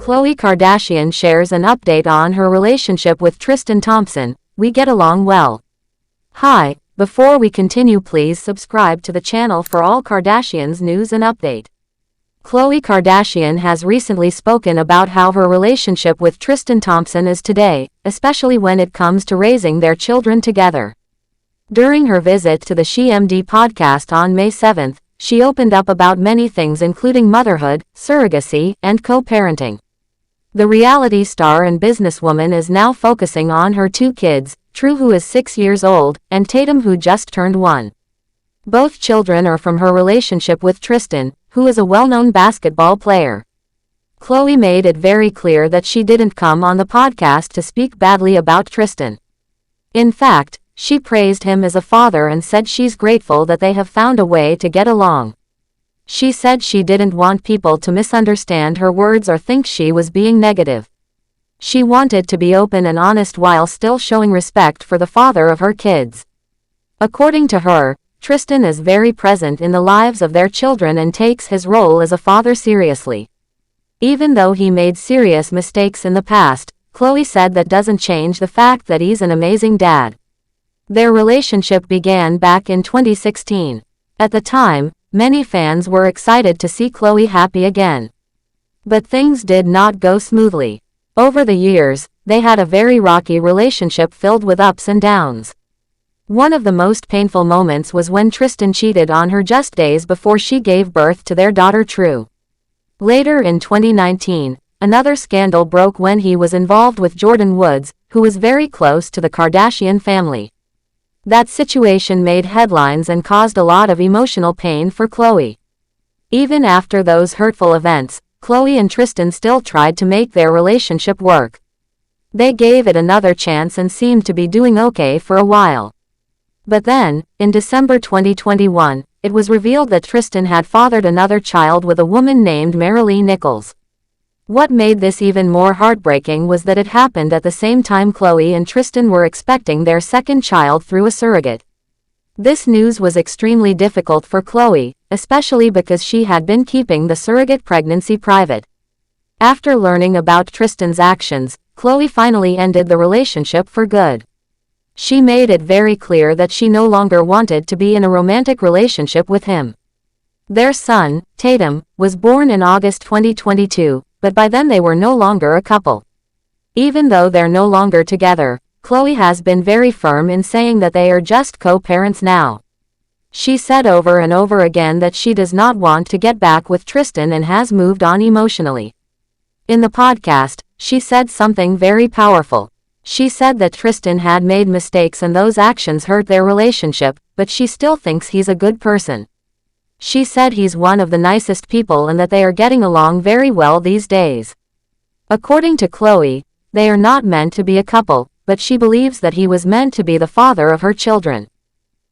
Khloé Kardashian shares an update on her relationship with Tristan Thompson. We get along well. Hi, before we continue, please subscribe to the channel for all Kardashians news and update. Khloé Kardashian has recently spoken about how her relationship with Tristan Thompson is today, especially when it comes to raising their children together. During her visit to the SheMD podcast on May 7, she opened up about many things including motherhood, surrogacy, and co-parenting. The reality star and businesswoman is now focusing on her two kids, True, who is 6 years old, and Tatum, who just turned 1. Both children are from her relationship with Tristan, who is a well-known basketball player. Khloé made it very clear that she didn't come on the podcast to speak badly about Tristan. In fact, she praised him as a father and said she's grateful that they have found a way to get along. She said she didn't want people to misunderstand her words or think she was being negative. She wanted to be open and honest while still showing respect for the father of her kids. According to her, Tristan is very present in the lives of their children and takes his role as a father seriously. Even though he made serious mistakes in the past, Khloé said that doesn't change the fact that he's an amazing dad. Their relationship began back in 2016. At the time, many fans were excited to see Khloé happy again. But things did not go smoothly. Over the years, they had a very rocky relationship filled with ups and downs. One of the most painful moments was when Tristan cheated on her just days before she gave birth to their daughter True. Later in 2019, another scandal broke when he was involved with Jordyn Woods, who was very close to the Kardashian family. That situation made headlines and caused a lot of emotional pain for Khloé. Even after those hurtful events, Khloé and Tristan still tried to make their relationship work. They gave it another chance and seemed to be doing okay for a while. But then, in December 2021, it was revealed that Tristan had fathered another child with a woman named Marilee Nichols. What made this even more heartbreaking was that it happened at the same time Khloé and Tristan were expecting their second child through a surrogate. This news was extremely difficult for Khloé, especially because she had been keeping the surrogate pregnancy private. After learning about Tristan's actions, Khloé finally ended the relationship for good. She made it very clear that she no longer wanted to be in a romantic relationship with him. Their son, Tatum, was born in August 2022, but by then they were no longer a couple. Even though they're no longer together, Khloé has been very firm in saying that they are just co-parents now. She said over and over again that she does not want to get back with Tristan and has moved on emotionally. In the podcast, she said something very powerful. She said that Tristan had made mistakes and those actions hurt their relationship, but she still thinks he's a good person. She said he's one of the nicest people and that they are getting along very well these days. According to Khloé, they are not meant to be a couple, but she believes that he was meant to be the father of her children.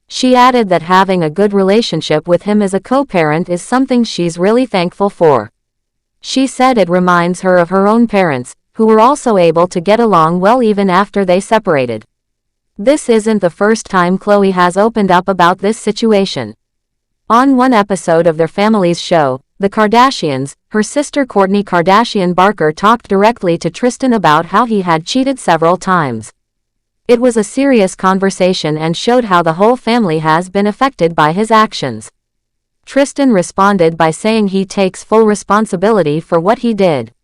She added that having a good relationship with him as a co-parent is something she's really thankful for. She said it reminds her of her own parents, who were also able to get along well even after they separated. This isn't the first time Khloé has opened up about this situation. On one episode of their family's show, The Kardashians, her sister Kourtney Kardashian Barker talked directly to Tristan about how he had cheated several times. It was a serious conversation and showed how the whole family has been affected by his actions. Tristan responded by saying he takes full responsibility for what he did.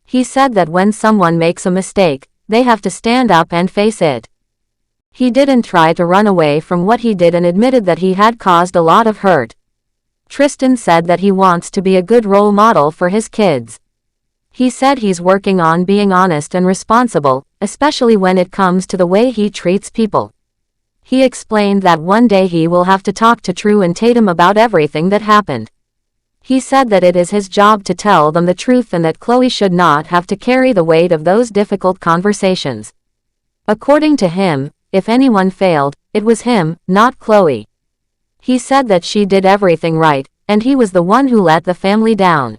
He said that when someone makes a mistake, they have to stand up and face it. He didn't try to run away from what he did and admitted that he had caused a lot of hurt. Tristan said that he wants to be a good role model for his kids. He said he's working on being honest and responsible, especially when it comes to the way he treats people. He explained that one day he will have to talk to True and Tatum about everything that happened. He said that it is his job to tell them the truth and that Khloé should not have to carry the weight of those difficult conversations. According to him, if anyone failed, it was him, not Khloé. He said that she did everything right, and he was the one who let the family down.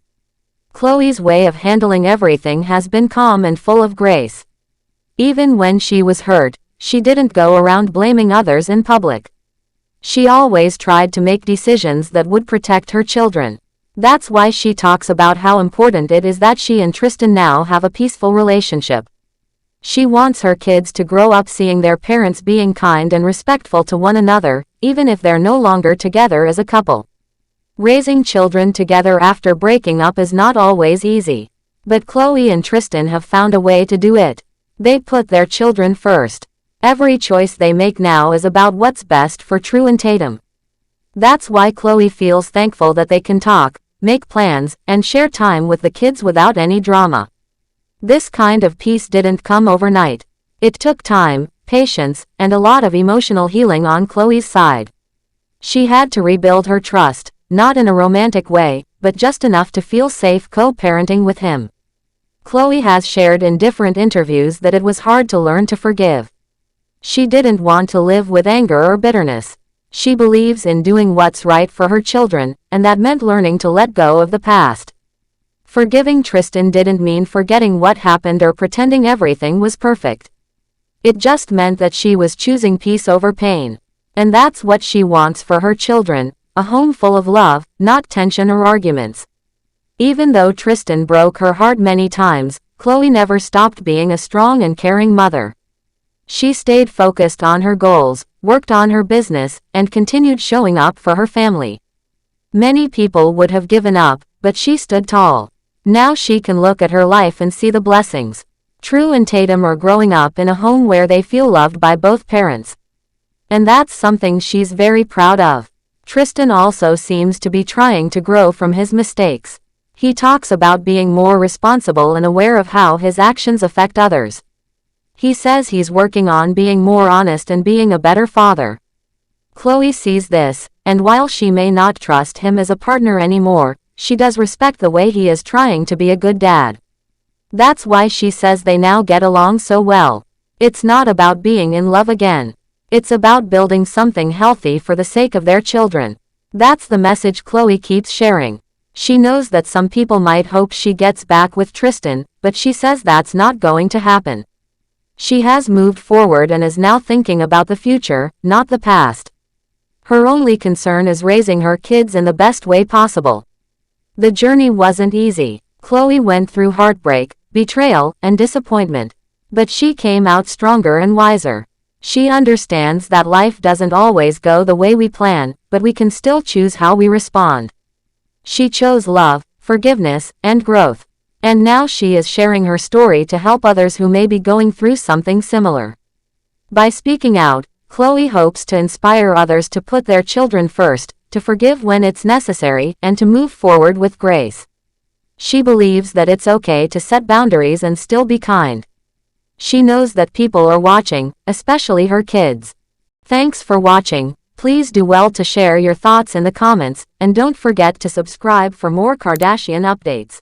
Khloé's way of handling everything has been calm and full of grace. Even when she was hurt, she didn't go around blaming others in public. She always tried to make decisions that would protect her children. That's why she talks about how important it is that she and Tristan now have a peaceful relationship. She wants her kids to grow up seeing their parents being kind and respectful to one another, even if they're no longer together as a couple. Raising children together after breaking up is not always easy. But Khloe and Tristan have found a way to do it. They put their children first. Every choice they make now is about what's best for True and Tatum. That's why Khloe feels thankful that they can talk, make plans, and share time with the kids without any drama. This kind of peace didn't come overnight. It took time, patience, and a lot of emotional healing on Khloe's side. She had to rebuild her trust, not in a romantic way, but just enough to feel safe co-parenting with him. Khloe has shared in different interviews that it was hard to learn to forgive. She didn't want to live with anger or bitterness. She believes in doing what's right for her children, and that meant learning to let go of the past. Forgiving Tristan didn't mean forgetting what happened or pretending everything was perfect. It just meant that she was choosing peace over pain. And that's what she wants for her children, a home full of love, not tension or arguments. Even though Tristan broke her heart many times, Khloe never stopped being a strong and caring mother. She stayed focused on her goals, worked on her business, and continued showing up for her family. Many people would have given up, but she stood tall. Now she can look at her life and see the blessings. True and Tatum are growing up in a home where they feel loved by both parents. And that's something she's very proud of. Tristan also seems to be trying to grow from his mistakes. He talks about being more responsible and aware of how his actions affect others. He says he's working on being more honest and being a better father. Khloe sees this, and while she may not trust him as a partner anymore, she does respect the way he is trying to be a good dad. That's why she says they now get along so well. It's not about being in love again. It's about building something healthy for the sake of their children. That's the message Khloe keeps sharing. She knows that some people might hope she gets back with Tristan, but she says that's not going to happen. She has moved forward and is now thinking about the future, not the past. Her only concern is raising her kids in the best way possible. The journey wasn't easy. Khloe went through heartbreak, betrayal, and disappointment. But she came out stronger and wiser. She understands that life doesn't always go the way we plan, but we can still choose how we respond. She chose love, forgiveness, and growth. And now she is sharing her story to help others who may be going through something similar. By speaking out, Khloe hopes to inspire others to put their children first, to forgive when it's necessary, and to move forward with grace. She believes that it's okay to set boundaries and still be kind. She knows that people are watching, especially her kids. Thanks for watching. Please do well to share your thoughts in the comments, and don't forget to subscribe for more Kardashian updates.